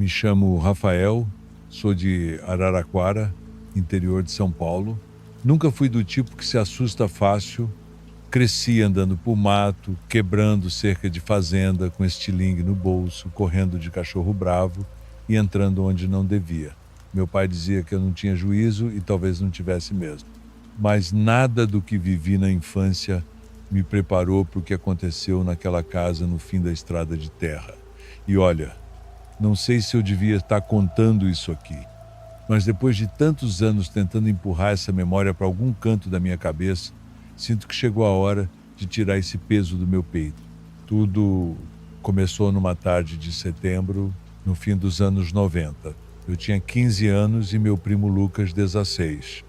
Me chamo Rafael, sou de Araraquara, interior de São Paulo. Nunca fui do tipo que se assusta fácil. Cresci andando por mato, quebrando cerca de fazenda com estilingue no bolso, correndo de cachorro bravo e entrando onde não devia. Meu pai dizia que eu não tinha juízo e talvez não tivesse mesmo. Mas nada do que vivi na infância me preparou para o que aconteceu naquela casa no fim da estrada de terra. E olha, não sei se eu devia estar contando isso aqui, mas depois de tantos anos tentando empurrar essa memória para algum canto da minha cabeça, sinto que chegou a hora de tirar esse peso do meu peito. Tudo começou numa tarde de setembro, no fim dos anos 90. Eu tinha 15 anos e meu primo Lucas 16.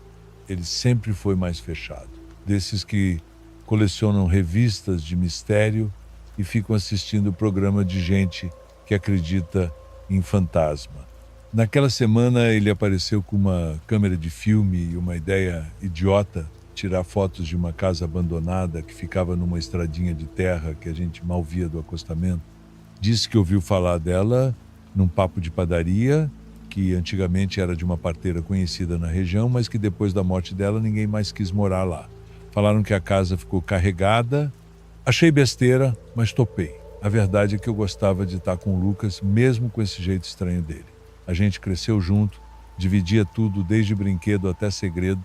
Ele sempre foi mais fechado, desses que colecionam revistas de mistério e ficam assistindo o programa de gente que acredita em fantasma. Naquela semana ele apareceu com uma câmera de filme e uma ideia idiota, tirar fotos de uma casa abandonada que ficava numa estradinha de terra que a gente mal via do acostamento. Disse que ouviu falar dela num papo de padaria, que antigamente era de uma parteira conhecida na região, mas que depois da morte dela ninguém mais quis morar lá. Falaram que a casa ficou carregada. Achei besteira, mas topei. A verdade é que eu gostava de estar com o Lucas, mesmo com esse jeito estranho dele. A gente cresceu junto, dividia tudo, desde brinquedo até segredo.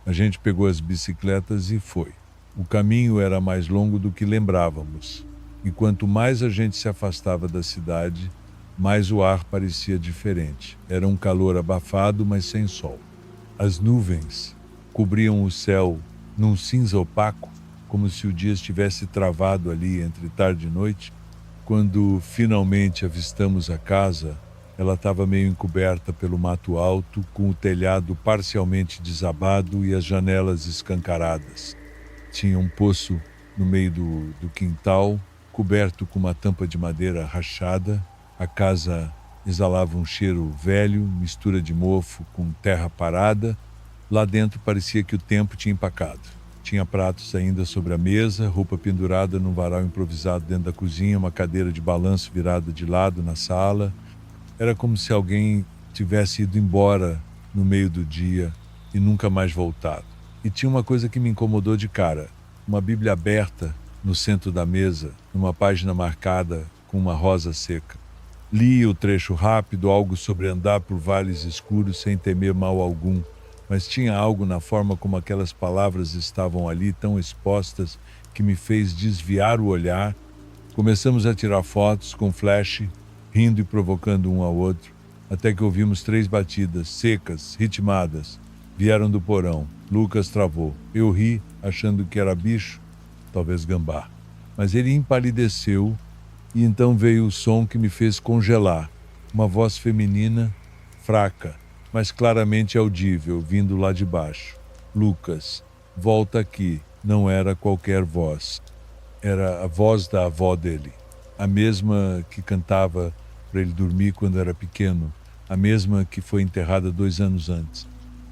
A gente pegou as bicicletas e foi. O caminho era mais longo do que lembrávamos. E quanto mais a gente se afastava da cidade, mais o ar parecia diferente. Era um calor abafado, mas sem sol. As nuvens cobriam o céu num cinza opaco, como se o dia estivesse travado ali entre tarde e noite. Quando finalmente avistamos a casa, ela estava meio encoberta pelo mato alto, com o telhado parcialmente desabado e as janelas escancaradas. Tinha um poço no meio do quintal, coberto com uma tampa de madeira rachada. A casa exalava um cheiro velho, mistura de mofo com terra parada. Lá dentro parecia que o tempo tinha empacado. Tinha pratos ainda sobre a mesa, roupa pendurada num varal improvisado dentro da cozinha, uma cadeira de balanço virada de lado na sala. Era como se alguém tivesse ido embora no meio do dia e nunca mais voltado. E tinha uma coisa que me incomodou de cara. Uma Bíblia aberta no centro da mesa, numa página marcada com uma rosa seca. Li o trecho rápido, algo sobre andar por vales escuros sem temer mal algum, mas tinha algo na forma como aquelas palavras estavam ali tão expostas que me fez desviar o olhar. Começamos a tirar fotos com flash, rindo e provocando um ao outro, até que ouvimos 3 batidas, secas, ritmadas. Vieram do porão. Lucas travou. Eu ri, achando que era bicho, talvez gambá. Mas ele empalideceu e então veio o som que me fez congelar. Uma voz feminina, fraca, mas claramente audível, vindo lá de baixo. Lucas, volta aqui. Não era qualquer voz. Era a voz da avó dele. A mesma que cantava para ele dormir quando era pequeno. A mesma que foi enterrada 2 anos antes.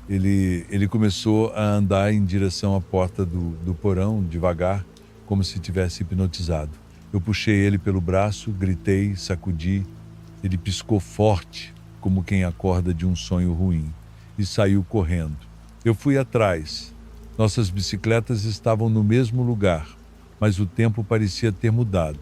Ele começou a andar em direção à porta do porão, devagar, como se tivesse hipnotizado. Eu puxei ele pelo braço, gritei, sacudi. Ele piscou forte, como quem acorda de um sonho ruim, e saiu correndo. Eu fui atrás. Nossas bicicletas estavam no mesmo lugar, mas o tempo parecia ter mudado.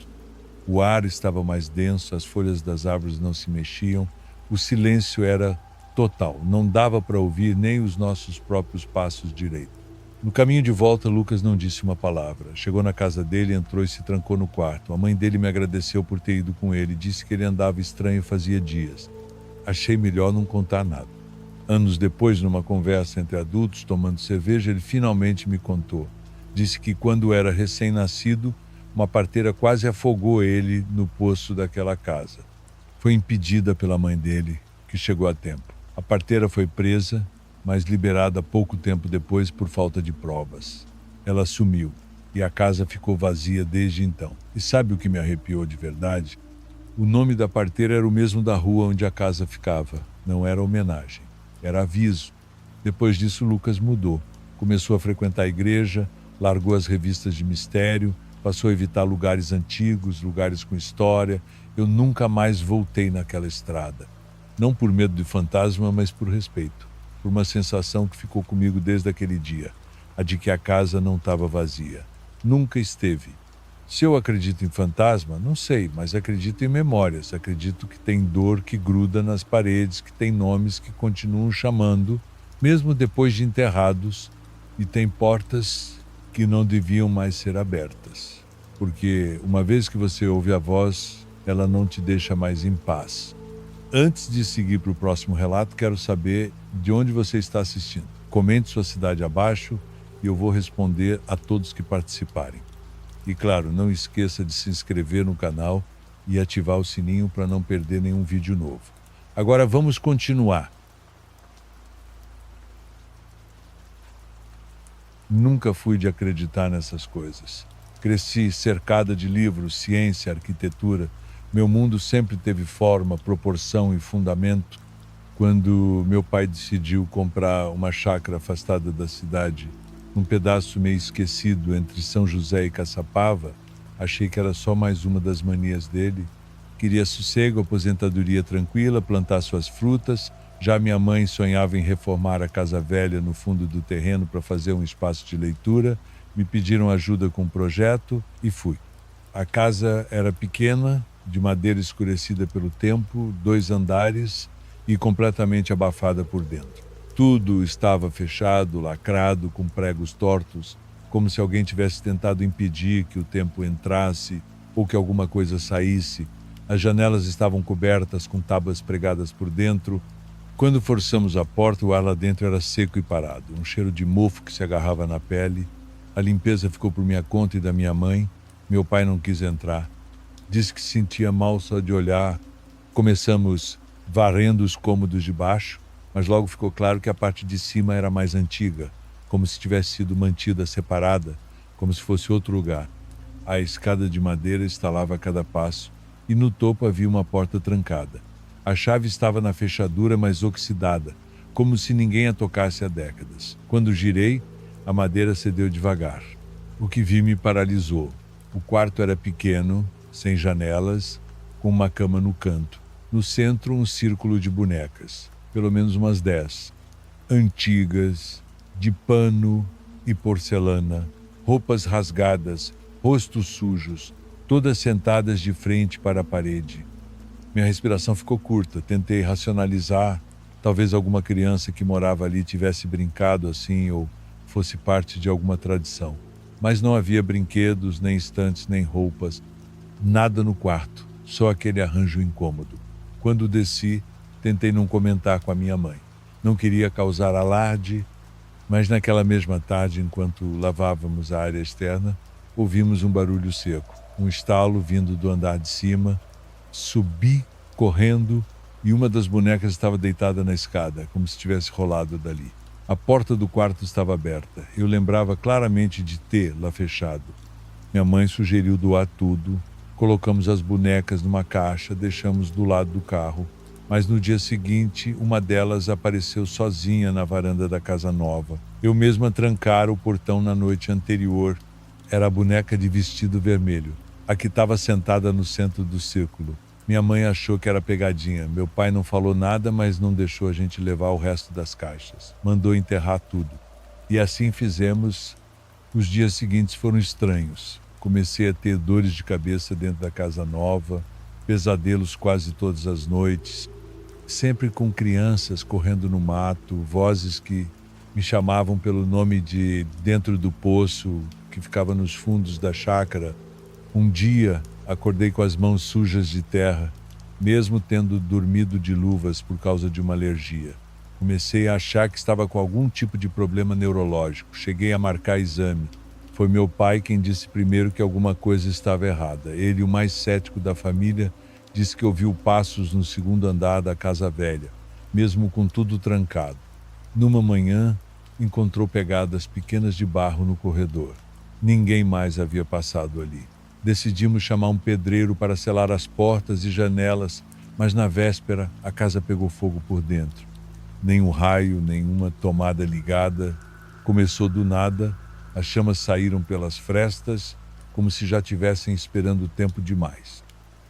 O ar estava mais denso, as folhas das árvores não se mexiam, o silêncio era total, não dava para ouvir nem os nossos próprios passos direito. No caminho de volta, Lucas não disse uma palavra. Chegou na casa dele, entrou e se trancou no quarto. A mãe dele me agradeceu por ter ido com ele, disse que ele andava estranho fazia dias. Achei melhor não contar nada. Anos depois, numa conversa entre adultos, tomando cerveja, ele finalmente me contou. Disse que quando era recém-nascido, uma parteira quase afogou ele no poço daquela casa. Foi impedida pela mãe dele, que chegou a tempo. A parteira foi presa, mas liberada pouco tempo depois por falta de provas. Ela sumiu e a casa ficou vazia desde então. E sabe o que me arrepiou de verdade? O nome da parteira era o mesmo da rua onde a casa ficava. Não era homenagem, era aviso. Depois disso, Lucas mudou. Começou a frequentar a igreja, largou as revistas de mistério, passou a evitar lugares antigos, lugares com história. Eu nunca mais voltei naquela estrada. Não por medo de fantasma, mas por respeito. Por uma sensação que ficou comigo desde aquele dia, a de que a casa não estava vazia. Nunca esteve. Se eu acredito em fantasma, não sei, mas acredito em memórias. Acredito que tem dor que gruda nas paredes, que tem nomes que continuam chamando, mesmo depois de enterrados, e tem portas que não deviam mais ser abertas. Porque uma vez que você ouve a voz, ela não te deixa mais em paz. Antes de seguir para o próximo relato, quero saber de onde você está assistindo. Comente sua cidade abaixo e eu vou responder a todos que participarem. E claro, não esqueça de se inscrever no canal e ativar o sininho para não perder nenhum vídeo novo. Agora vamos continuar. Nunca fui de acreditar nessas coisas. Cresci cercada de livros, ciência, arquitetura. Meu mundo sempre teve forma, proporção e fundamento. Quando meu pai decidiu comprar uma chácara afastada da cidade, num pedaço meio esquecido entre São José e Caçapava, achei que era só mais uma das manias dele. Queria sossego, aposentadoria tranquila, plantar suas frutas. Já minha mãe sonhava em reformar a casa velha no fundo do terreno para fazer um espaço de leitura. Me pediram ajuda com o projeto e fui. A casa era pequena, de madeira escurecida pelo tempo, 2 andares e completamente abafada por dentro. Tudo estava fechado, lacrado, com pregos tortos, como se alguém tivesse tentado impedir que o tempo entrasse ou que alguma coisa saísse. As janelas estavam cobertas com tábuas pregadas por dentro. Quando forçamos a porta, o ar lá dentro era seco e parado, um cheiro de mofo que se agarrava na pele. A limpeza ficou por minha conta e da minha mãe. Meu pai não quis entrar. Disse que se sentia mal só de olhar. Começamos varrendo os cômodos de baixo, mas logo ficou claro que a parte de cima era mais antiga, como se tivesse sido mantida separada, como se fosse outro lugar. A escada de madeira estalava a cada passo e no topo havia uma porta trancada. A chave estava na fechadura, mas oxidada, como se ninguém a tocasse há décadas. Quando girei, a madeira cedeu devagar. O que vi me paralisou. O quarto era pequeno, sem janelas, com uma cama no canto. No centro, um círculo de bonecas, pelo menos umas 10, antigas, de pano e porcelana, roupas rasgadas, rostos sujos, todas sentadas de frente para a parede. Minha respiração ficou curta, tentei racionalizar, talvez alguma criança que morava ali tivesse brincado assim ou fosse parte de alguma tradição. Mas não havia brinquedos, nem estantes, nem roupas, nada no quarto, só aquele arranjo incômodo. Quando desci, tentei não comentar com a minha mãe. Não queria causar alarde, mas naquela mesma tarde, enquanto lavávamos a área externa, ouvimos um barulho seco, um estalo vindo do andar de cima. Subi correndo e uma das bonecas estava deitada na escada, como se tivesse rolado dali. A porta do quarto estava aberta. Eu lembrava claramente de tê-la fechado. Minha mãe sugeriu doar tudo. Colocamos as bonecas numa caixa, deixamos do lado do carro. Mas no dia seguinte, uma delas apareceu sozinha na varanda da casa nova. Eu mesma trancara o portão na noite anterior. Era a boneca de vestido vermelho, a que estava sentada no centro do círculo. Minha mãe achou que era pegadinha. Meu pai não falou nada, mas não deixou a gente levar o resto das caixas. Mandou enterrar tudo. E assim fizemos. Os dias seguintes foram estranhos. Comecei a ter dores de cabeça dentro da casa nova, pesadelos quase todas as noites, sempre com crianças correndo no mato, vozes que me chamavam pelo nome de dentro do poço, que ficava nos fundos da chácara. Um dia, acordei com as mãos sujas de terra, mesmo tendo dormido de luvas por causa de uma alergia. Comecei a achar que estava com algum tipo de problema neurológico. Cheguei a marcar exame. Foi meu pai quem disse primeiro que alguma coisa estava errada. Ele, o mais cético da família, disse que ouviu passos no segundo andar da casa velha, mesmo com tudo trancado. Numa manhã, encontrou pegadas pequenas de barro no corredor. Ninguém mais havia passado ali. Decidimos chamar um pedreiro para selar as portas e janelas, mas na véspera a casa pegou fogo por dentro. Nenhum raio, nenhuma tomada ligada. Começou do nada, as chamas saíram pelas frestas, como se já tivessem esperando tempo demais.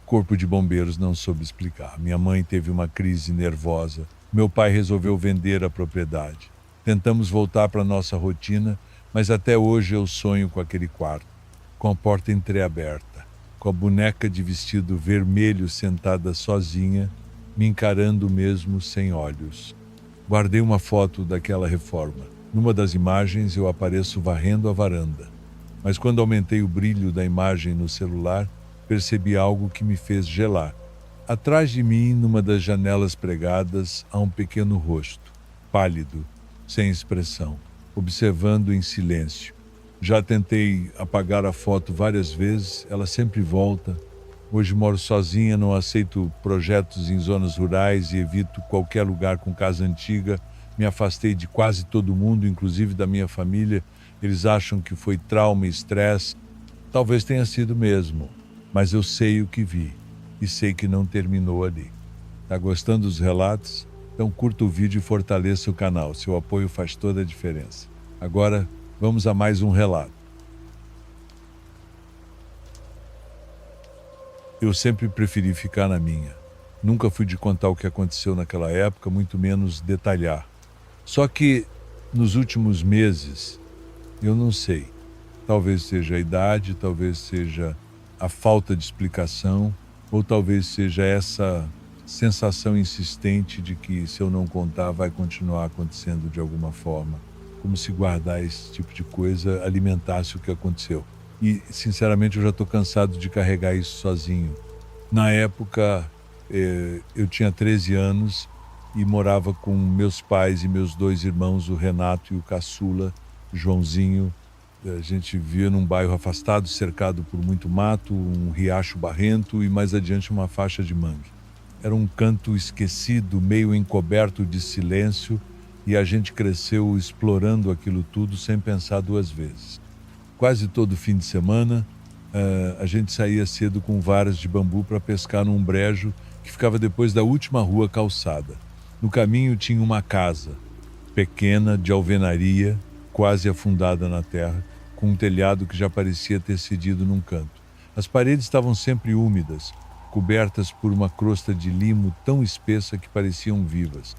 Corpo de bombeiros não soube explicar. Minha mãe teve uma crise nervosa. Meu pai resolveu vender a propriedade. Tentamos voltar para nossa rotina, mas até hoje eu sonho com aquele quarto, com a porta entreaberta, com a boneca de vestido vermelho sentada sozinha, me encarando mesmo sem olhos. Guardei uma foto daquela reforma. Numa das imagens eu apareço varrendo a varanda. Mas quando aumentei o brilho da imagem no celular, percebi algo que me fez gelar. Atrás de mim, numa das janelas pregadas, há um pequeno rosto, pálido, sem expressão, observando em silêncio. Já tentei apagar a foto várias vezes, ela sempre volta. Hoje moro sozinha, não aceito projetos em zonas rurais e evito qualquer lugar com casa antiga. Me afastei de quase todo mundo, inclusive da minha família. Eles acham que foi trauma e estresse. Talvez tenha sido mesmo, mas eu sei o que vi e sei que não terminou ali. Tá gostando dos relatos? Então curta o vídeo e fortaleça o canal. Seu apoio faz toda a diferença. Agora, vamos a mais um relato. Eu sempre preferi ficar na minha. Nunca fui de contar o que aconteceu naquela época, muito menos detalhar. Só que, nos últimos meses, eu não sei. Talvez seja a idade, talvez seja a falta de explicação, ou talvez seja essa sensação insistente de que, se eu não contar, vai continuar acontecendo de alguma forma. Como se guardar esse tipo de coisa alimentasse o que aconteceu. E, sinceramente, eu já estou cansado de carregar isso sozinho. Na época, eu tinha 13 anos e morava com meus pais e meus 2 irmãos, o Renato e o caçula, Joãozinho. A gente vivia num bairro afastado, cercado por muito mato, um riacho barrento e mais adiante uma faixa de mangue. Era um canto esquecido, meio encoberto de silêncio, e a gente cresceu explorando aquilo tudo sem pensar 2 vezes. Quase todo fim de semana, a gente saía cedo com varas de bambu para pescar num brejo que ficava depois da última rua calçada. No caminho tinha uma casa, pequena, de alvenaria, quase afundada na terra, com um telhado que já parecia ter cedido num canto. As paredes estavam sempre úmidas, cobertas por uma crosta de limo tão espessa que pareciam vivas.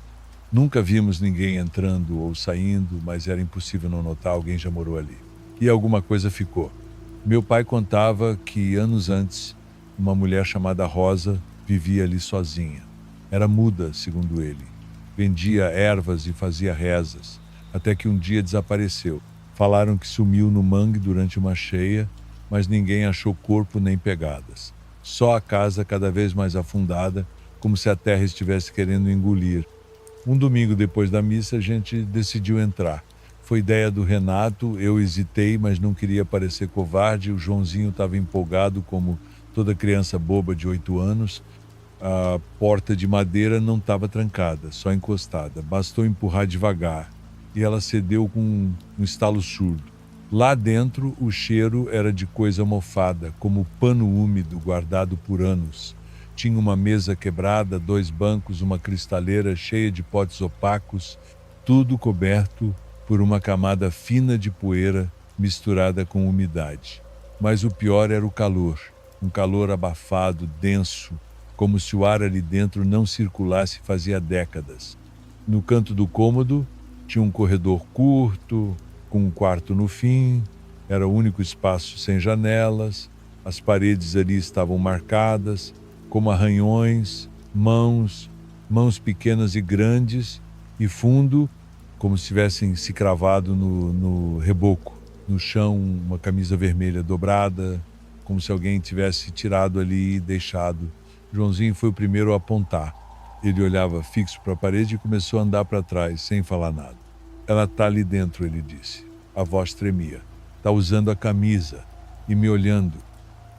Nunca vimos ninguém entrando ou saindo, mas era impossível não notar, alguém já morou ali. E alguma coisa ficou. Meu pai contava que, anos antes, uma mulher chamada Rosa vivia ali sozinha. Era muda, segundo ele. Vendia ervas e fazia rezas, até que um dia desapareceu. Falaram que sumiu no mangue durante uma cheia, mas ninguém achou corpo nem pegadas. Só a casa cada vez mais afundada, como se a terra estivesse querendo engolir. Um domingo depois da missa, a gente decidiu entrar. Foi ideia do Renato, eu hesitei, mas não queria parecer covarde. O Joãozinho estava empolgado, como toda criança boba de 8 anos. A porta de madeira não estava trancada, só encostada. Bastou empurrar devagar e ela cedeu com um estalo surdo. Lá dentro, o cheiro era de coisa mofada, como pano úmido guardado por anos. Tinha uma mesa quebrada, 2 bancos, uma cristaleira cheia de potes opacos, tudo coberto por uma camada fina de poeira misturada com umidade. Mas o pior era o calor, um calor abafado, denso, como se o ar ali dentro não circulasse fazia décadas. No canto do cômodo tinha um corredor curto, com um quarto no fim, era o único espaço sem janelas, as paredes ali estavam marcadas, como arranhões, mãos pequenas e grandes, e fundo, como se tivessem se cravado no reboco. No chão, uma camisa vermelha dobrada, como se alguém tivesse tirado ali e deixado. Joãozinho foi o primeiro a apontar. Ele olhava fixo para a parede e começou a andar para trás, sem falar nada. Ela está ali dentro, ele disse. A voz tremia. Está usando a camisa e me olhando.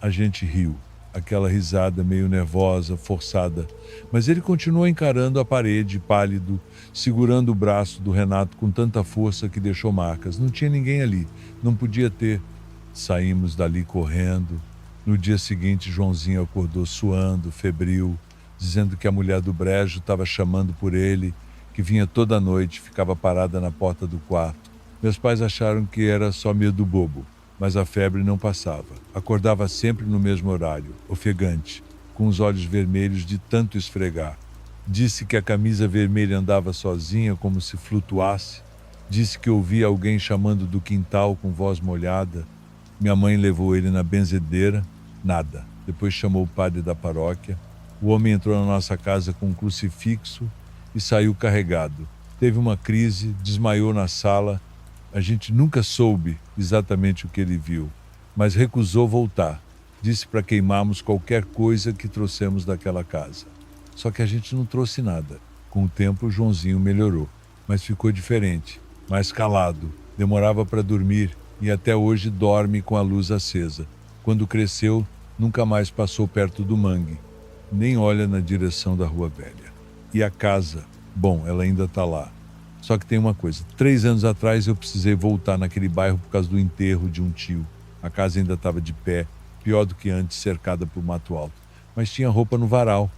A gente riu. Aquela risada meio nervosa, forçada. Mas ele continuou encarando a parede, pálido, segurando o braço do Renato com tanta força que deixou marcas. Não tinha ninguém ali. Não podia ter. Saímos dali correndo. No dia seguinte, Joãozinho acordou suando, febril, dizendo que a mulher do brejo estava chamando por ele, que vinha toda noite, ficava parada na porta do quarto. Meus pais acharam que era só medo bobo, mas a febre não passava. Acordava sempre no mesmo horário, ofegante, com os olhos vermelhos de tanto esfregar. Disse que a camisa vermelha andava sozinha, como se flutuasse. Disse que ouvia alguém chamando do quintal com voz molhada. Minha mãe levou ele na benzedeira. Nada. Depois chamou o padre da paróquia. O homem entrou na nossa casa com um crucifixo e saiu carregado. Teve uma crise, desmaiou na sala. A gente nunca soube exatamente o que ele viu, mas recusou voltar. Disse para queimarmos qualquer coisa que trouxemos daquela casa. Só que a gente não trouxe nada. Com o tempo, o Joãozinho melhorou, mas ficou diferente, mais calado, demorava para dormir e até hoje dorme com a luz acesa. Quando cresceu, nunca mais passou perto do mangue, nem olha na direção da Rua Velha. E a casa, bom, ela ainda está lá. Só que tem uma coisa, 3 anos atrás eu precisei voltar naquele bairro por causa do enterro de um tio. A casa ainda estava de pé, pior do que antes, cercada por mato alto. Mas tinha roupa no varal,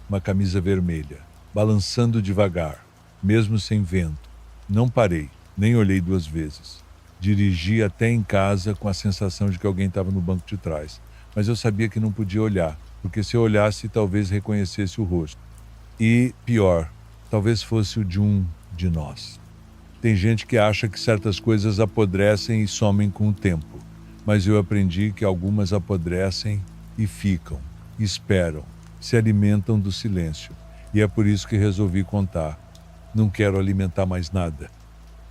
uma camisa vermelha, balançando devagar, mesmo sem vento. Não parei, nem olhei 2 vezes. Dirigi até em casa com a sensação de que alguém estava no banco de trás. Mas eu sabia que não podia olhar, porque se eu olhasse, talvez reconhecesse o rosto. E, pior, talvez fosse o de um de nós. Tem gente que acha que certas coisas apodrecem e somem com o tempo, mas eu aprendi que algumas apodrecem e ficam, esperam, se alimentam do silêncio. E é por isso que resolvi contar. Não quero alimentar mais nada.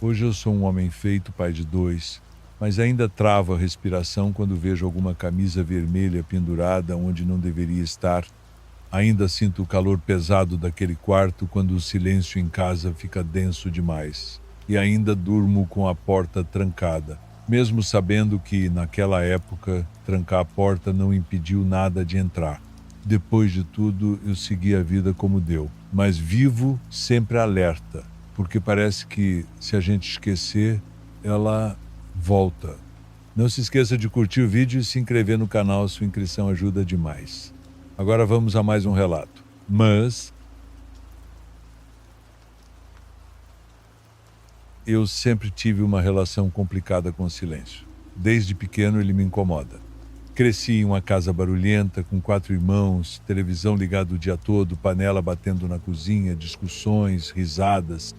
Hoje eu sou um homem feito, pai de 2, mas ainda travo a respiração quando vejo alguma camisa vermelha pendurada onde não deveria estar. Ainda sinto o calor pesado daquele quarto quando o silêncio em casa fica denso demais. E ainda durmo com a porta trancada, mesmo sabendo que, naquela época, trancar a porta não impediu nada de entrar. Depois de tudo, eu segui a vida como deu, mas vivo sempre alerta, porque parece que, se a gente esquecer, ela volta. Não se esqueça de curtir o vídeo e se inscrever no canal, sua inscrição ajuda demais. Agora vamos a mais um relato. Mas eu sempre tive uma relação complicada com o silêncio. Desde pequeno ele me incomoda. Cresci em uma casa barulhenta, com 4 irmãos, televisão ligada o dia todo, panela batendo na cozinha, discussões, risadas.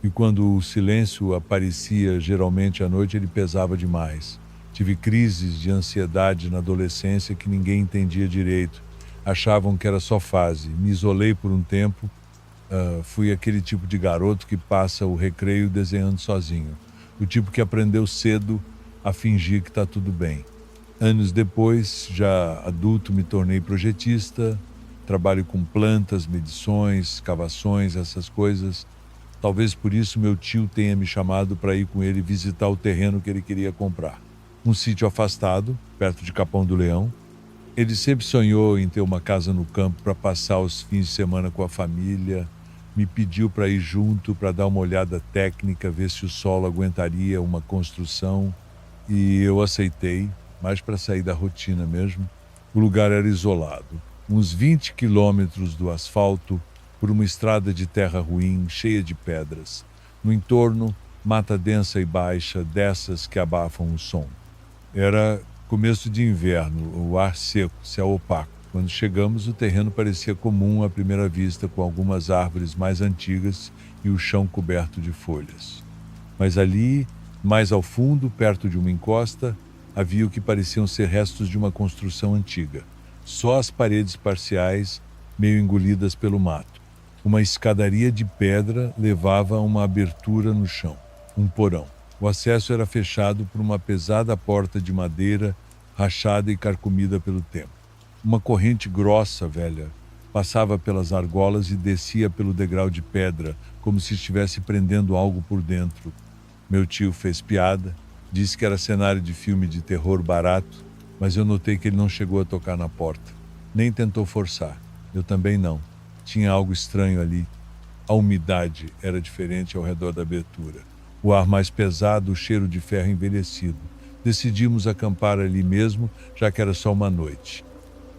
E quando o silêncio aparecia, geralmente à noite, ele pesava demais. Tive crises de ansiedade na adolescência que ninguém entendia direito. Achavam que era só fase. Me isolei por um tempo. Fui aquele tipo de garoto que passa o recreio desenhando sozinho. O tipo que aprendeu cedo a fingir que está tudo bem. Anos depois, já adulto, me tornei projetista. Trabalho com plantas, medições, escavações, essas coisas. Talvez por isso meu tio tenha me chamado para ir com ele visitar o terreno que ele queria comprar. Um sítio afastado, perto de Capão do Leão. Ele sempre sonhou em ter uma casa no campo para passar os fins de semana com a família. Me pediu para ir junto, para dar uma olhada técnica, ver se o solo aguentaria uma construção. E eu aceitei, mais para sair da rotina mesmo. O lugar era isolado, uns 20 quilômetros do asfalto, por uma estrada de terra ruim, cheia de pedras. No entorno, mata densa e baixa, dessas que abafam o som. Era começo de inverno, o ar seco, céu opaco. Quando chegamos, o terreno parecia comum à primeira vista, com algumas árvores mais antigas e o chão coberto de folhas. Mas ali, mais ao fundo, perto de uma encosta, havia o que pareciam ser restos de uma construção antiga. Só as paredes parciais, meio engolidas pelo mato. Uma escadaria de pedra levava a uma abertura no chão, um porão. O acesso era fechado por uma pesada porta de madeira, rachada e carcomida pelo tempo. Uma corrente grossa, velha, passava pelas argolas e descia pelo degrau de pedra, como se estivesse prendendo algo por dentro. Meu tio fez piada, disse que era cenário de filme de terror barato, mas eu notei que ele não chegou a tocar na porta. Nem tentou forçar. Eu também não. Tinha algo estranho ali. A umidade era diferente ao redor da abertura. O ar mais pesado, o cheiro de ferro envelhecido. Decidimos acampar ali mesmo, já que era só uma noite.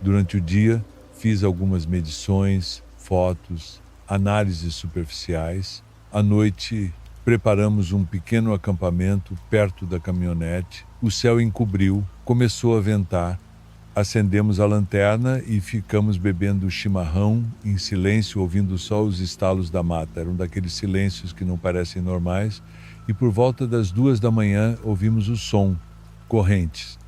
Durante o dia, fiz algumas medições, fotos, análises superficiais. À noite, preparamos um pequeno acampamento perto da caminhonete. O céu encobriu, começou a ventar. Acendemos a lanterna e ficamos bebendo chimarrão em silêncio, ouvindo só os estalos da mata. Eram daqueles silêncios que não parecem normais. E por volta das 2 da manhã ouvimos o som, correntes,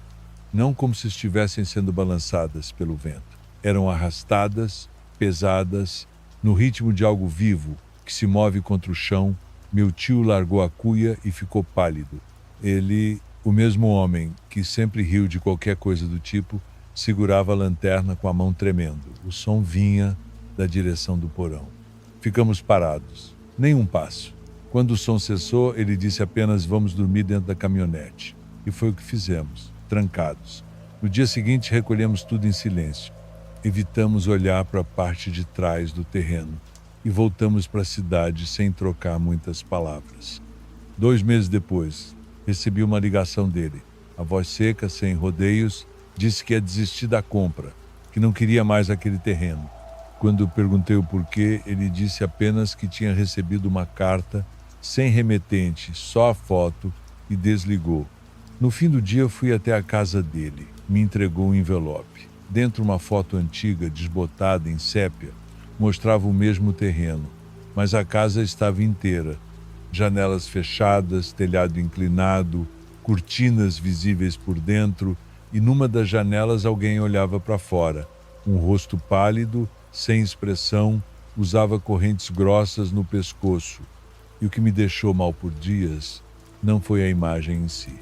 não como se estivessem sendo balançadas pelo vento. Eram arrastadas, pesadas, no ritmo de algo vivo que se move contra o chão. Meu tio largou a cuia e ficou pálido. Ele, o mesmo homem que sempre riu de qualquer coisa do tipo, segurava a lanterna com a mão tremendo. O som vinha da direção do porão. Ficamos parados. Nem um passo. Quando o som cessou, ele disse apenas: vamos dormir dentro da caminhonete. E foi o que fizemos, trancados. No dia seguinte, recolhemos tudo em silêncio. Evitamos olhar para a parte de trás do terreno e voltamos para a cidade sem trocar muitas palavras. 2 meses depois, recebi uma ligação dele. A voz seca, sem rodeios, disse que ia desistir da compra, que não queria mais aquele terreno. Quando perguntei o porquê, ele disse apenas que tinha recebido uma carta sem remetente, só a foto, e desligou. No fim do dia, fui até a casa dele. Me entregou um envelope. Dentro, uma foto antiga, desbotada em sépia, mostrava o mesmo terreno, mas a casa estava inteira. Janelas fechadas, telhado inclinado, cortinas visíveis por dentro, e numa das janelas alguém olhava para fora. Um rosto pálido, sem expressão, usava correntes grossas no pescoço. E o que me deixou mal por dias não foi a imagem em si,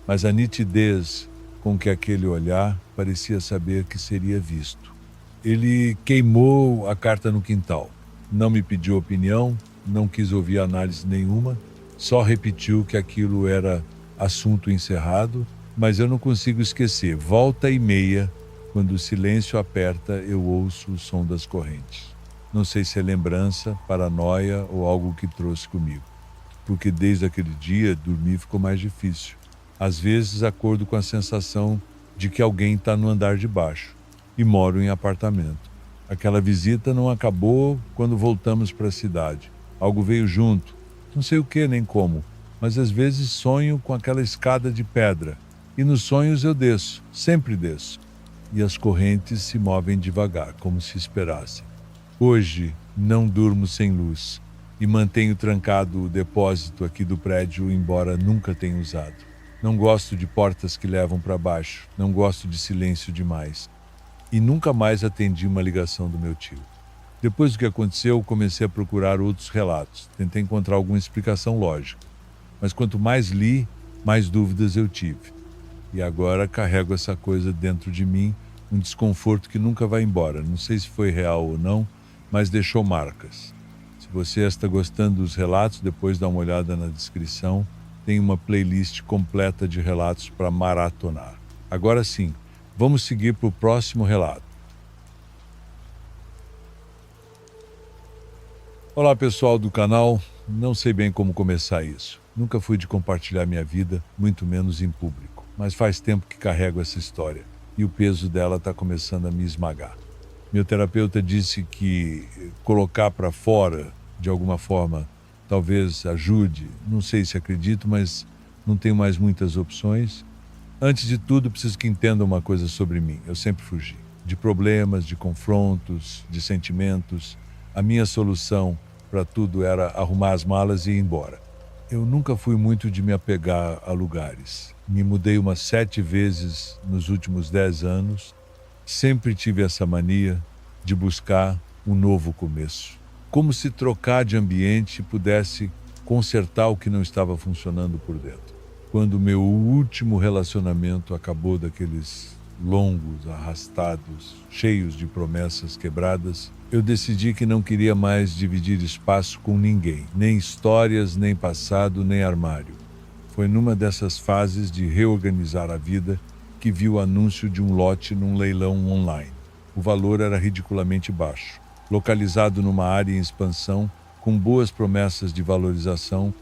mas a nitidez com que aquele olhar parecia saber que seria visto. Ele queimou a carta no quintal. Não me pediu opinião, não quis ouvir análise nenhuma, só repetiu que aquilo era assunto encerrado, mas eu não consigo esquecer. Volta e meia, quando o silêncio aperta, eu ouço o som das correntes. Não sei se é lembrança, paranoia ou algo que trouxe comigo. Porque desde aquele dia, dormir ficou mais difícil. Às vezes, acordo com a sensação de que alguém está no andar de baixo e moro em apartamento. Aquela visita não acabou quando voltamos para a cidade. Algo veio junto, não sei o que nem como, mas às vezes sonho com aquela escada de pedra. E nos sonhos eu desço, sempre desço. E as correntes se movem devagar, como se esperassem. Hoje não durmo sem luz e mantenho trancado o depósito aqui do prédio, embora nunca tenha usado. Não gosto de portas que levam para baixo, não gosto de silêncio demais. E nunca mais atendi uma ligação do meu tio. Depois do que aconteceu, comecei a procurar outros relatos. Tentei encontrar alguma explicação lógica. Mas quanto mais li, mais dúvidas eu tive. E agora carrego essa coisa dentro de mim, um desconforto que nunca vai embora. Não sei se foi real ou não, mas deixou marcas. Se você está gostando dos relatos, depois dá uma olhada na descrição. Tem uma playlist completa de relatos para maratonar. Agora sim, vamos seguir para o próximo relato. Olá pessoal do canal, não sei bem como começar isso. Nunca fui de compartilhar minha vida, muito menos em público. Mas faz tempo que carrego essa história e o peso dela está começando a me esmagar. Meu terapeuta disse que colocar para fora, de alguma forma, talvez ajude. Não sei se acredito, mas não tenho mais muitas opções. Antes de tudo, preciso que entendam uma coisa sobre mim. Eu sempre fugi de problemas, de confrontos, de sentimentos. A minha solução para tudo era arrumar as malas e ir embora. Eu nunca fui muito de me apegar a lugares. Me mudei umas 7 vezes nos últimos 10 anos. Sempre tive essa mania de buscar um novo começo. Como se trocar de ambiente pudesse consertar o que não estava funcionando por dentro. Quando meu último relacionamento acabou, daqueles longos, arrastados, cheios de promessas quebradas, eu decidi que não queria mais dividir espaço com ninguém, nem histórias, nem passado, nem armário. Foi numa dessas fases de reorganizar a vida que vi o anúncio de um lote num leilão online. O valor era ridiculamente baixo. Localizado numa área em expansão, com boas promessas de valorização,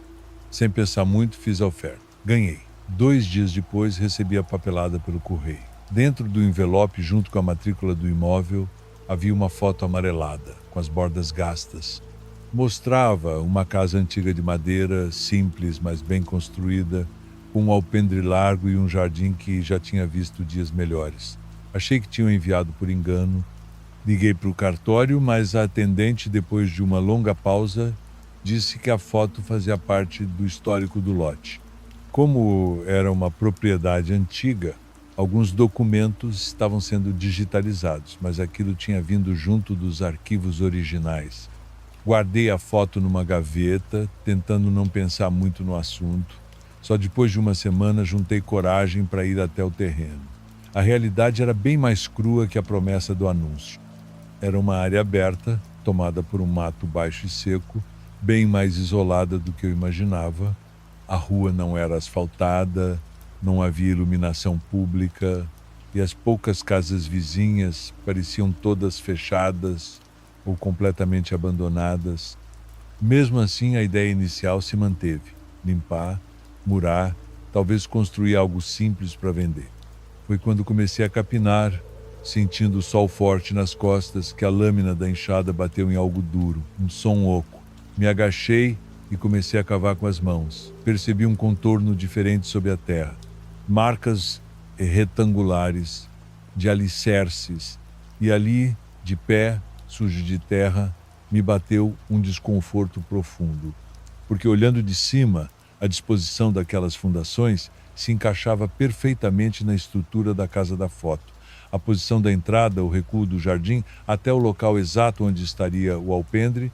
sem pensar muito, fiz a oferta. Ganhei. 2 dias depois, recebi a papelada pelo correio. Dentro do envelope, junto com a matrícula do imóvel, havia uma foto amarelada, com as bordas gastas. Mostrava uma casa antiga de madeira, simples, mas bem construída, com um alpendre largo e um jardim que já tinha visto dias melhores. Achei que tinham enviado por engano. Liguei para o cartório, mas a atendente, depois de uma longa pausa, disse que a foto fazia parte do histórico do lote. Como era uma propriedade antiga, alguns documentos estavam sendo digitalizados, mas aquilo tinha vindo junto dos arquivos originais. Guardei a foto numa gaveta, tentando não pensar muito no assunto. Só depois de uma semana juntei coragem para ir até o terreno. A realidade era bem mais crua que a promessa do anúncio. Era uma área aberta, tomada por um mato baixo e seco, bem mais isolada do que eu imaginava. A rua não era asfaltada, não havia iluminação pública e as poucas casas vizinhas pareciam todas fechadas ou completamente abandonadas. Mesmo assim, a ideia inicial se manteve: limpar, murar, talvez construir algo simples para vender. Foi quando comecei a capinar, sentindo o sol forte nas costas, que a lâmina da enxada bateu em algo duro, um som oco. Me agachei e comecei a cavar com as mãos. Percebi um contorno diferente sob a terra. Marcas retangulares de alicerces. E ali, de pé, sujo de terra, me bateu um desconforto profundo. Porque olhando de cima, a disposição daquelas fundações se encaixava perfeitamente na estrutura da casa da foto. A posição da entrada, o recuo do jardim, até o local exato onde estaria o alpendre.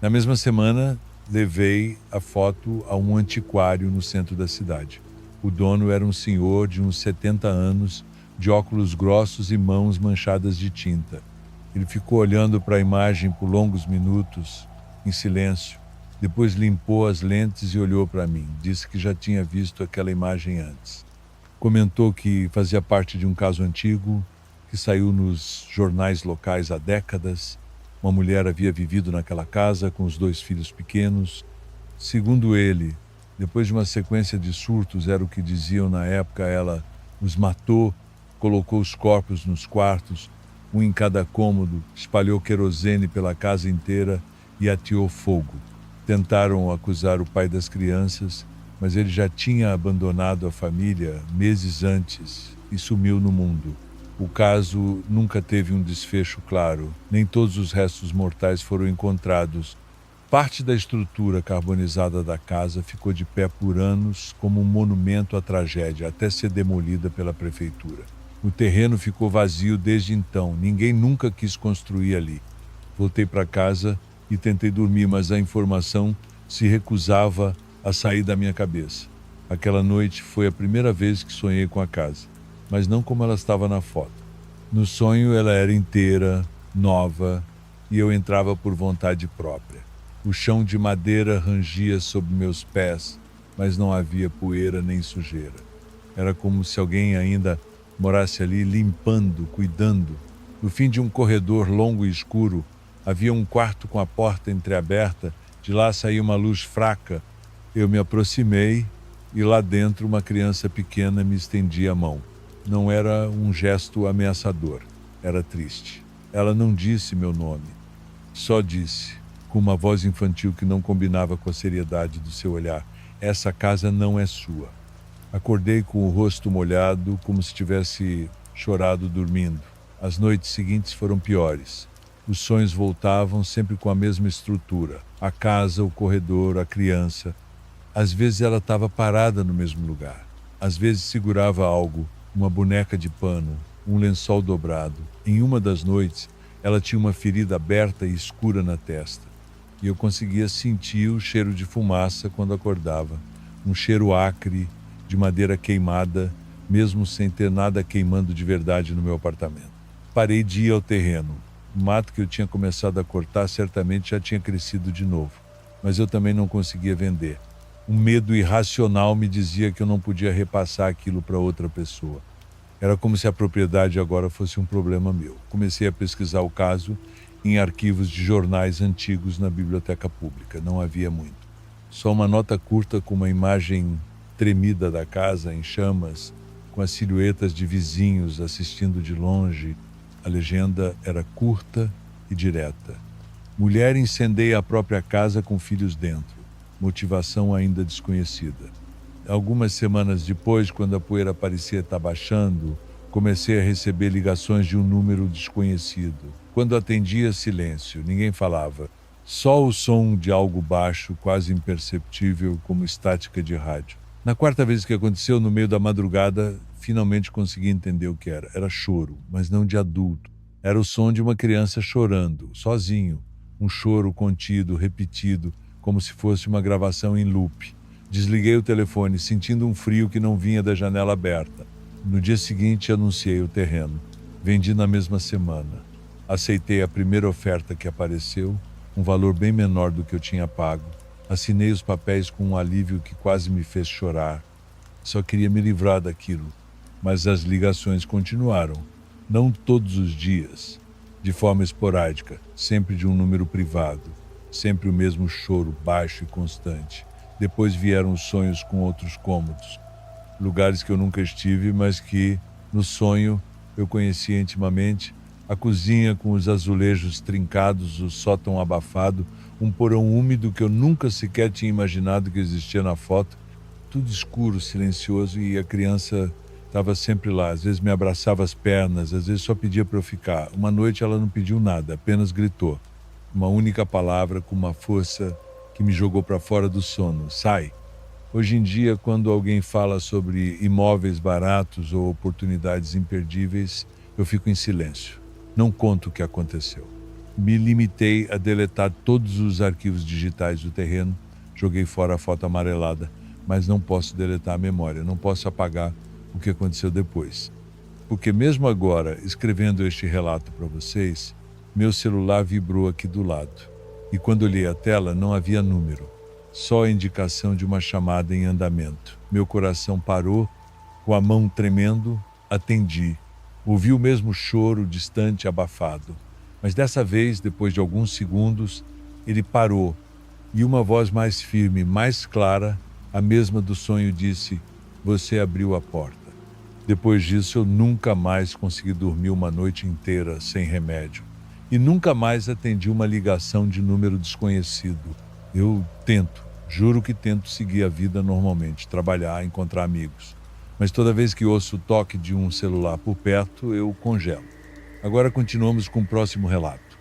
Na mesma semana, levei a foto a um antiquário no centro da cidade. O dono era um senhor de uns 70 anos, de óculos grossos e mãos manchadas de tinta. Ele ficou olhando para a imagem por longos minutos, em silêncio. Depois limpou as lentes e olhou para mim. Disse que já tinha visto aquela imagem antes. Comentou que fazia parte de um caso antigo, que saiu nos jornais locais há décadas. Uma mulher havia vivido naquela casa com os 2 filhos pequenos. Segundo ele, depois de uma sequência de surtos, era o que diziam na época, ela os matou, colocou os corpos nos quartos, um em cada cômodo, espalhou querosene pela casa inteira e ateou fogo. Tentaram acusar o pai das crianças, mas ele já tinha abandonado a família meses antes e sumiu no mundo. O caso nunca teve um desfecho claro, nem todos os restos mortais foram encontrados. Parte da estrutura carbonizada da casa ficou de pé por anos como um monumento à tragédia, até ser demolida pela prefeitura. O terreno ficou vazio desde então, ninguém nunca quis construir ali. Voltei para casa e tentei dormir, mas a informação se recusava a sair da minha cabeça. Aquela noite foi a primeira vez que sonhei com a casa, mas não como ela estava na foto. No sonho ela era inteira, nova, e eu entrava por vontade própria. O chão de madeira rangia sob meus pés, mas não havia poeira nem sujeira. Era como se alguém ainda morasse ali limpando, cuidando. No fim de um corredor longo e escuro, havia um quarto com a porta entreaberta. De lá saía uma luz fraca. Eu me aproximei e lá dentro uma criança pequena me estendia a mão. Não era um gesto ameaçador, era triste. Ela não disse meu nome, só disse, com uma voz infantil que não combinava com a seriedade do seu olhar: essa casa não é sua. Acordei com o rosto molhado, como se tivesse chorado dormindo. As noites seguintes foram piores. Os sonhos voltavam sempre com a mesma estrutura. A casa, o corredor, a criança. Às vezes ela estava parada no mesmo lugar. Às vezes segurava algo, uma boneca de pano, um lençol dobrado. Em uma das noites, ela tinha uma ferida aberta e escura na testa. E eu conseguia sentir o cheiro de fumaça quando acordava. Um cheiro acre, de madeira queimada, mesmo sem ter nada queimando de verdade no meu apartamento. Parei de ir ao terreno. O mato que eu tinha começado a cortar certamente já tinha crescido de novo, mas eu também não conseguia vender. Um medo irracional me dizia que eu não podia repassar aquilo para outra pessoa. Era como se a propriedade agora fosse um problema meu. Comecei a pesquisar o caso em arquivos de jornais antigos na biblioteca pública. Não havia muito. Só uma nota curta com uma imagem tremida da casa em chamas, com as silhuetas de vizinhos assistindo de longe. A legenda era curta e direta. Mulher incendeia a própria casa com filhos dentro. Motivação ainda desconhecida. Algumas semanas depois, quando a poeira parecia estar baixando, Comecei a receber ligações de um número desconhecido. Quando atendia, silêncio, ninguém falava. Só o som de algo baixo, quase imperceptível, como estática de rádio. Na quarta vez que aconteceu, no meio da madrugada, finalmente consegui entender o que era. Era choro, mas não de adulto. Era o som de uma criança chorando, sozinho. Um choro contido, repetido, como se fosse uma gravação em loop. Desliguei o telefone, sentindo um frio que não vinha da janela aberta. No dia seguinte, anunciei o terreno. Vendi na mesma semana. Aceitei a primeira oferta que apareceu, um valor bem menor do que eu tinha pago. Assinei os papéis com um alívio que quase me fez chorar. Só queria me livrar daquilo, mas as ligações continuaram. Não todos os dias, de forma esporádica, sempre de um número privado, sempre o mesmo choro baixo e constante. Depois vieram os sonhos com outros cômodos, lugares que eu nunca estive, mas que, no sonho, eu conhecia intimamente. A cozinha com os azulejos trincados, o sótão abafado, um porão úmido que eu nunca sequer tinha imaginado que existia na foto. Tudo escuro, silencioso, e a criança estava sempre lá. Às vezes me abraçava as pernas, às vezes só pedia para eu ficar. Uma noite ela não pediu nada, apenas gritou. Uma única palavra com uma força que me jogou para fora do sono. Sai! Hoje em dia, quando alguém fala sobre imóveis baratos ou oportunidades imperdíveis, eu fico em silêncio. Não conto o que aconteceu. Me limitei a deletar todos os arquivos digitais do terreno, joguei fora a foto amarelada, mas não posso deletar a memória, não posso apagar o que aconteceu depois. Porque mesmo agora, escrevendo este relato para vocês, meu celular vibrou aqui do lado. E quando olhei a tela, não havia número, só a indicação de uma chamada em andamento. Meu coração parou, com a mão tremendo, atendi. Ouvi o mesmo choro distante, abafado. Mas dessa vez, depois de alguns segundos, ele parou e uma voz mais firme, mais clara, a mesma do sonho, disse: "Você abriu a porta." Depois disso, eu nunca mais consegui dormir uma noite inteira sem remédio. E nunca mais atendi uma ligação de número desconhecido. Eu tento, juro que tento seguir a vida normalmente, trabalhar, encontrar amigos. Mas toda vez que ouço o toque de um celular por perto, eu congelo. Agora continuamos com o próximo relato.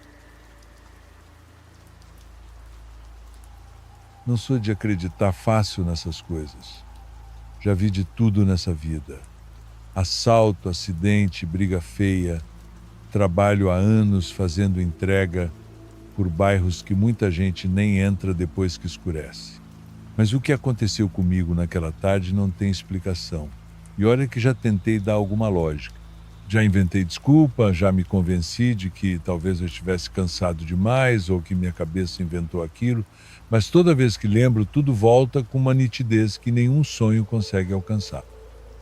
Não sou de acreditar fácil nessas coisas. Já vi de tudo nessa vida. Assalto, acidente, briga feia. Trabalho há anos fazendo entrega por bairros que muita gente nem entra depois que escurece. Mas o que aconteceu comigo naquela tarde não tem explicação. E olha que já tentei dar alguma lógica. Já inventei desculpa, já me convenci de que talvez eu estivesse cansado demais ou que minha cabeça inventou aquilo, mas toda vez que lembro, tudo volta com uma nitidez que nenhum sonho consegue alcançar.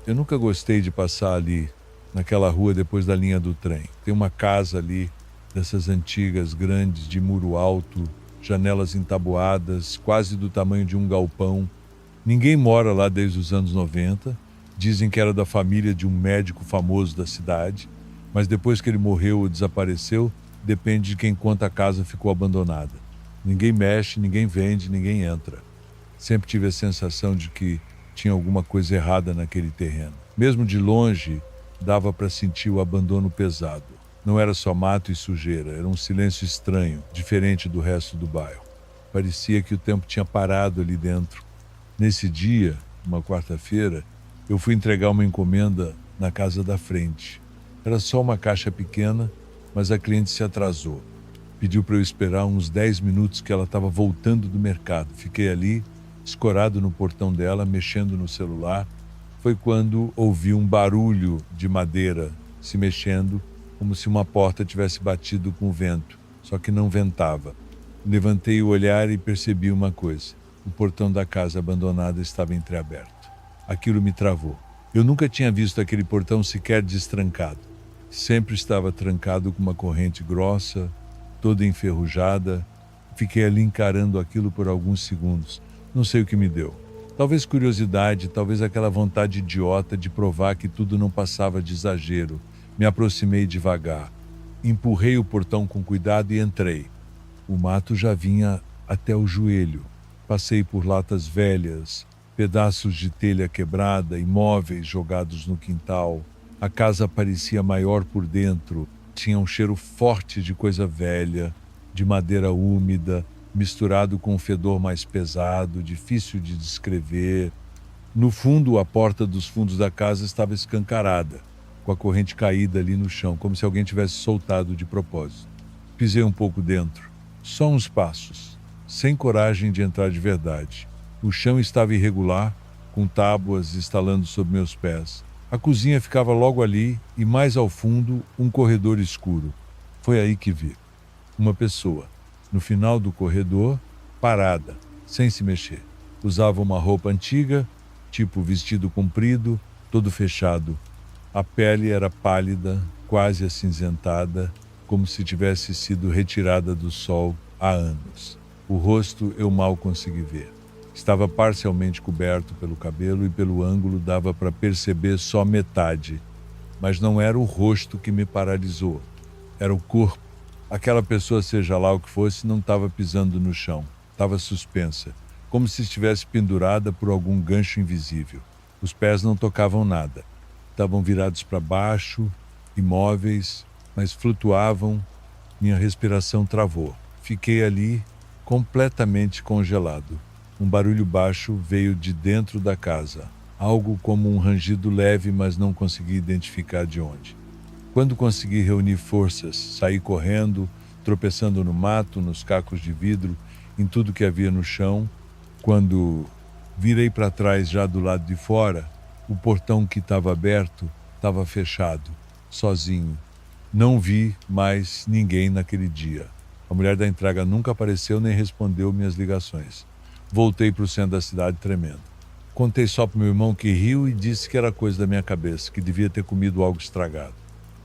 Eu nunca gostei de passar ali, naquela rua depois da linha do trem. Tem uma casa ali, dessas antigas, grandes, de muro alto, janelas entabuadas, quase do tamanho de um galpão. Ninguém mora lá desde os anos 90. Dizem que era da família de um médico famoso da cidade, mas depois que ele morreu ou desapareceu, depende de quem conta a casa ficou abandonada. Ninguém mexe, ninguém vende, ninguém entra. Sempre tive a sensação de que tinha alguma coisa errada naquele terreno. Mesmo de longe, dava para sentir o abandono pesado. Não era só mato e sujeira, era um silêncio estranho, diferente do resto do bairro. Parecia que o tempo tinha parado ali dentro. Nesse dia, uma quarta-feira, eu fui entregar uma encomenda na casa da frente. Era só uma caixa pequena, mas a cliente se atrasou. Pediu para eu esperar uns 10 minutos que ela estava voltando do mercado. Fiquei ali, escorado no portão dela, mexendo no celular. Foi quando ouvi um barulho de madeira se mexendo, como se uma porta tivesse batido com o vento, só que não ventava. Levantei o olhar e percebi uma coisa. O portão da casa abandonada estava entreaberto. Aquilo me travou. Eu nunca tinha visto aquele portão sequer destrancado. Sempre estava trancado com uma corrente grossa, toda enferrujada. Fiquei ali encarando aquilo por alguns segundos. Não sei o que me deu. Talvez curiosidade, talvez aquela vontade idiota de provar que tudo não passava de exagero. Me aproximei devagar. Empurrei o portão com cuidado e entrei. O mato já vinha até o joelho. Passei por latas velhas, pedaços de telha quebrada, imóveis jogados no quintal. A casa parecia maior por dentro, tinha um cheiro forte de coisa velha, de madeira úmida, misturado com um fedor mais pesado, difícil de descrever. No fundo, a porta dos fundos da casa estava escancarada, com a corrente caída ali no chão, como se alguém tivesse soltado de propósito. Pisei um pouco dentro, só uns passos, sem coragem de entrar de verdade. O chão estava irregular, com tábuas estalando sob meus pés. A cozinha ficava logo ali e, mais ao fundo, um corredor escuro. Foi aí que vi uma pessoa, no final do corredor, parada, sem se mexer. Usava uma roupa antiga, tipo vestido comprido, todo fechado. A pele era pálida, quase acinzentada, como se tivesse sido retirada do sol há anos. O rosto eu mal consegui ver. Estava parcialmente coberto pelo cabelo e pelo ângulo dava para perceber só metade. Mas não era o rosto que me paralisou. Era o corpo. Aquela pessoa, seja lá o que fosse, não estava pisando no chão. Estava suspensa, como se estivesse pendurada por algum gancho invisível. Os pés não tocavam nada. Estavam virados para baixo, imóveis, mas flutuavam. Minha respiração travou. Fiquei ali, completamente congelado. Um barulho baixo veio de dentro da casa. Algo como um rangido leve, mas não consegui identificar de onde. Quando consegui reunir forças, saí correndo, tropeçando no mato, nos cacos de vidro, em tudo que havia no chão. Quando virei para trás, já do lado de fora, o portão que estava aberto estava fechado, sozinho. Não vi mais ninguém naquele dia. A mulher da entrega nunca apareceu nem respondeu minhas ligações. Voltei para o centro da cidade tremendo. Contei só para meu irmão, que riu e disse que era coisa da minha cabeça, que devia ter comido algo estragado.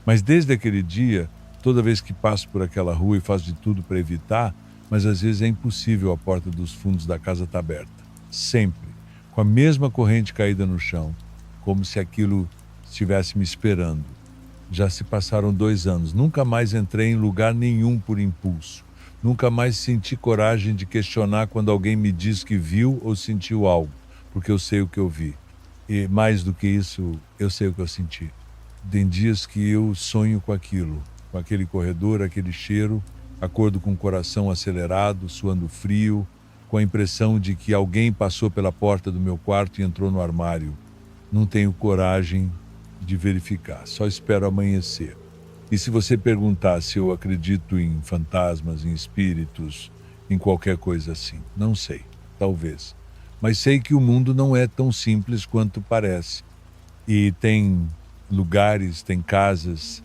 Mas desde aquele dia, toda vez que passo por aquela rua e faço de tudo para evitar, mas às vezes é impossível, a porta dos fundos da casa estar aberta. Sempre, com a mesma corrente caída no chão, como se aquilo estivesse me esperando. Já se passaram 2 anos, nunca mais entrei em lugar nenhum por impulso. Nunca mais senti coragem de questionar quando alguém me diz que viu ou sentiu algo, porque eu sei o que eu vi. E mais do que isso, eu sei o que eu senti. Tem dias que eu sonho com aquilo, com aquele corredor, aquele cheiro, acordo com o coração acelerado, suando frio, com a impressão de que alguém passou pela porta do meu quarto e entrou no armário. Não tenho coragem de verificar, só espero amanhecer. E se você perguntar se eu acredito em fantasmas, em espíritos, em qualquer coisa assim, não sei, talvez. Mas sei que o mundo não é tão simples quanto parece. E tem lugares, tem casas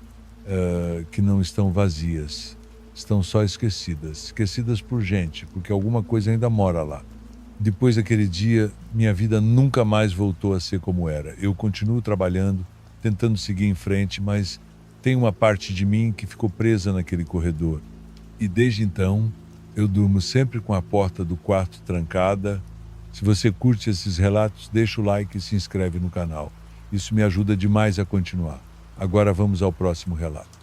que não estão vazias, estão só esquecidas por gente, porque alguma coisa ainda mora lá. Depois daquele dia, minha vida nunca mais voltou a ser como era. Eu continuo trabalhando, tentando seguir em frente, mas tem uma parte de mim que ficou presa naquele corredor. E desde então, eu durmo sempre com a porta do quarto trancada. Se você curte esses relatos, deixa o like e se inscreve no canal. Isso me ajuda demais a continuar. Agora vamos ao próximo relato.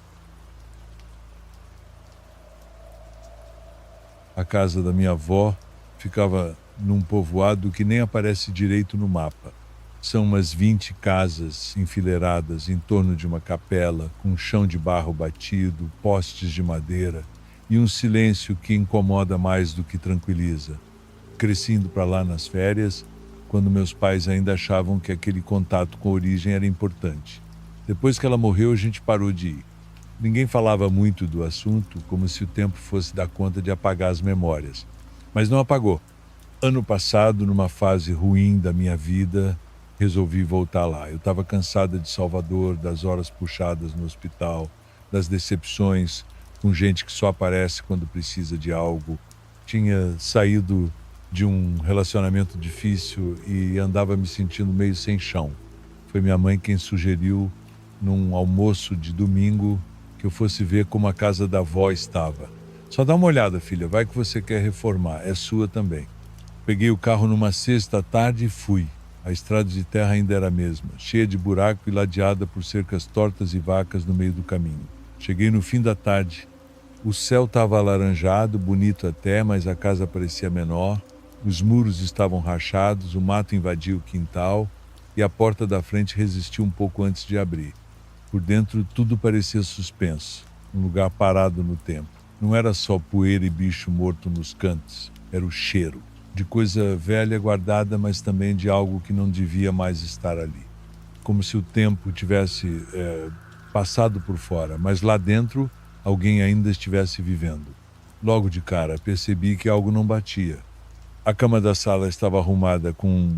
A casa da minha avó ficava num povoado que nem aparece direito no mapa. São umas 20 casas enfileiradas em torno de uma capela, com um chão de barro batido, postes de madeira e um silêncio que incomoda mais do que tranquiliza. Cresci indo para lá nas férias, quando meus pais ainda achavam que aquele contato com a origem era importante. Depois que ela morreu, a gente parou de ir. Ninguém falava muito do assunto, como se o tempo fosse dar conta de apagar as memórias. Mas não apagou. Ano passado, numa fase ruim da minha vida, resolvi voltar lá. Eu estava cansada de Salvador, das horas puxadas no hospital, das decepções com gente que só aparece quando precisa de algo. Tinha saído de um relacionamento difícil e andava me sentindo meio sem chão. Foi minha mãe quem sugeriu, num almoço de domingo, que eu fosse ver como a casa da avó estava. Só dá uma olhada, filha, vai que você quer reformar, é sua também. Peguei o carro numa sexta à tarde e fui. A estrada de terra ainda era a mesma, cheia de buraco e ladeada por cercas tortas e vacas no meio do caminho. Cheguei no fim da tarde. O céu estava alaranjado, bonito até, mas a casa parecia menor. Os muros estavam rachados, o mato invadia o quintal e a porta da frente resistiu um pouco antes de abrir. Por dentro tudo parecia suspenso, um lugar parado no tempo. Não era só poeira e bicho morto nos cantos, era o cheiro de coisa velha guardada, mas também de algo que não devia mais estar ali. Como se o tempo tivesse passado por fora, mas lá dentro alguém ainda estivesse vivendo. Logo de cara percebi que algo não batia. A cama da sala estava arrumada com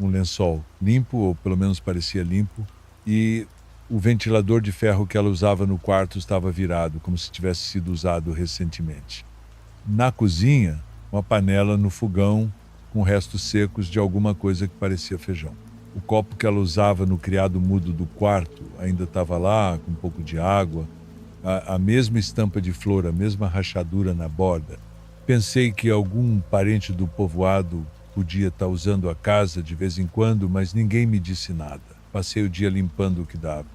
um lençol limpo, ou pelo menos parecia limpo, e o ventilador de ferro que ela usava no quarto estava virado, como se tivesse sido usado recentemente. Na cozinha, uma panela no fogão com restos secos de alguma coisa que parecia feijão. O copo que ela usava no criado mudo do quarto ainda estava lá, com um pouco de água, a mesma estampa de flor, a mesma rachadura na borda. Pensei que algum parente do povoado podia estar usando a casa de vez em quando, mas ninguém me disse nada. Passei o dia limpando o que dava.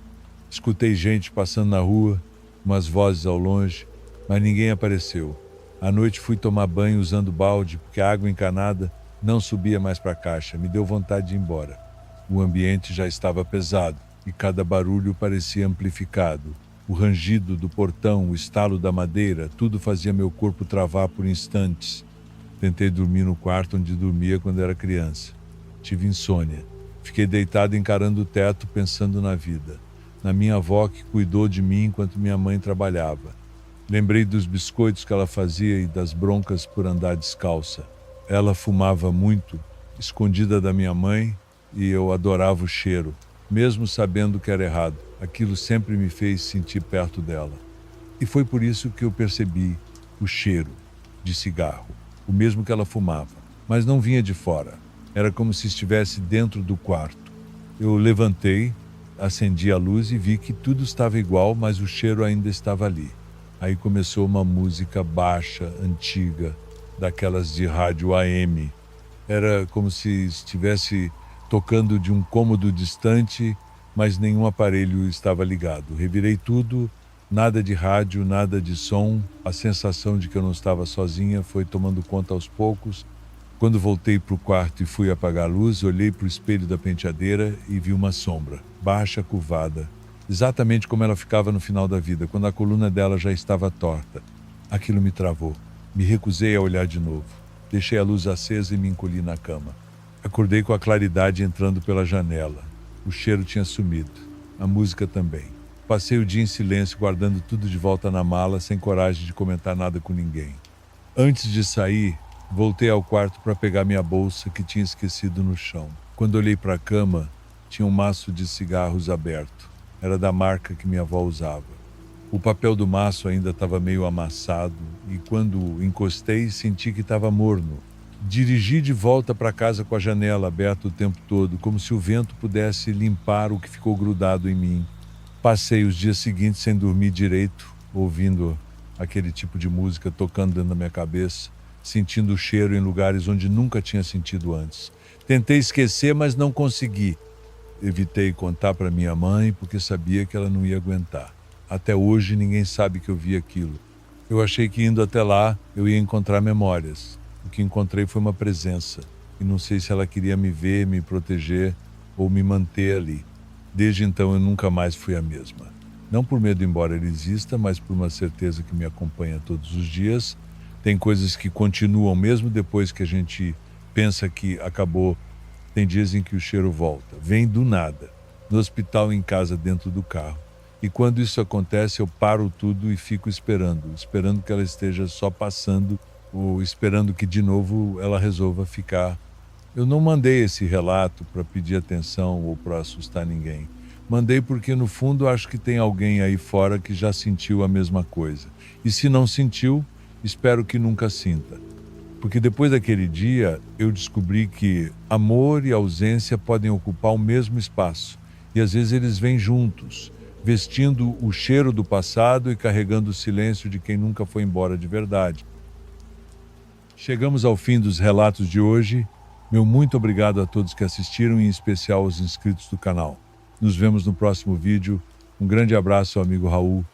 Escutei gente passando na rua, umas vozes ao longe, mas ninguém apareceu. À noite fui tomar banho usando balde, porque a água encanada não subia mais para a caixa. Me deu vontade de ir embora. O ambiente já estava pesado e cada barulho parecia amplificado. O rangido do portão, o estalo da madeira, tudo fazia meu corpo travar por instantes. Tentei dormir no quarto onde dormia quando era criança. Tive insônia. Fiquei deitado encarando o teto, pensando na vida. Na minha avó que cuidou de mim enquanto minha mãe trabalhava. Lembrei dos biscoitos que ela fazia e das broncas por andar descalça. Ela fumava muito, escondida da minha mãe, e eu adorava o cheiro, mesmo sabendo que era errado. Aquilo sempre me fez sentir perto dela. E foi por isso que eu percebi o cheiro de cigarro, o mesmo que ela fumava, mas não vinha de fora. Era como se estivesse dentro do quarto. Eu levantei, acendi a luz e vi que tudo estava igual, mas o cheiro ainda estava ali. Aí começou uma música baixa, antiga, daquelas de rádio AM. Era como se estivesse tocando de um cômodo distante, mas nenhum aparelho estava ligado. Revirei tudo, nada de rádio, nada de som. A sensação de que eu não estava sozinha foi tomando conta aos poucos. Quando voltei para o quarto e fui apagar a luz, olhei para o espelho da penteadeira e vi uma sombra, baixa, curvada, exatamente como ela ficava no final da vida, quando a coluna dela já estava torta. Aquilo me travou. Me recusei a olhar de novo. Deixei a luz acesa e me encolhi na cama. Acordei com a claridade entrando pela janela. O cheiro tinha sumido. A música também. Passei o dia em silêncio, guardando tudo de volta na mala, sem coragem de comentar nada com ninguém. Antes de sair, voltei ao quarto para pegar minha bolsa que tinha esquecido no chão. Quando olhei para a cama, tinha um maço de cigarros aberto. Era da marca que minha avó usava. O papel do maço ainda estava meio amassado e quando encostei, senti que estava morno. Dirigi de volta para casa com a janela aberta o tempo todo, como se o vento pudesse limpar o que ficou grudado em mim. Passei os dias seguintes sem dormir direito, ouvindo aquele tipo de música tocando dentro da minha cabeça, sentindo o cheiro em lugares onde nunca tinha sentido antes. Tentei esquecer, mas não consegui. Evitei contar para minha mãe porque sabia que ela não ia aguentar. Até hoje ninguém sabe que eu vi aquilo. Eu achei que indo até lá eu ia encontrar memórias. O que encontrei foi uma presença. E não sei se ela queria me ver, me proteger ou me manter ali. Desde então eu nunca mais fui a mesma. Não por medo, embora ele exista, mas por uma certeza que me acompanha todos os dias. Tem coisas que continuam mesmo depois que a gente pensa que acabou. Tem dias em que o cheiro volta. Vem do nada. No hospital, em casa, dentro do carro. E quando isso acontece, eu paro tudo e fico esperando que ela esteja só passando ou esperando que de novo ela resolva ficar. Eu não mandei esse relato para pedir atenção ou para assustar ninguém. Mandei porque no fundo acho que tem alguém aí fora que já sentiu a mesma coisa. E se não sentiu, espero que nunca sinta. Porque depois daquele dia eu descobri que amor e ausência podem ocupar o mesmo espaço. E às vezes eles vêm juntos, vestindo o cheiro do passado e carregando o silêncio de quem nunca foi embora de verdade. Chegamos ao fim dos relatos de hoje. Meu muito obrigado a todos que assistiram, em especial aos inscritos do canal. Nos vemos no próximo vídeo. Um grande abraço, amigo Raul.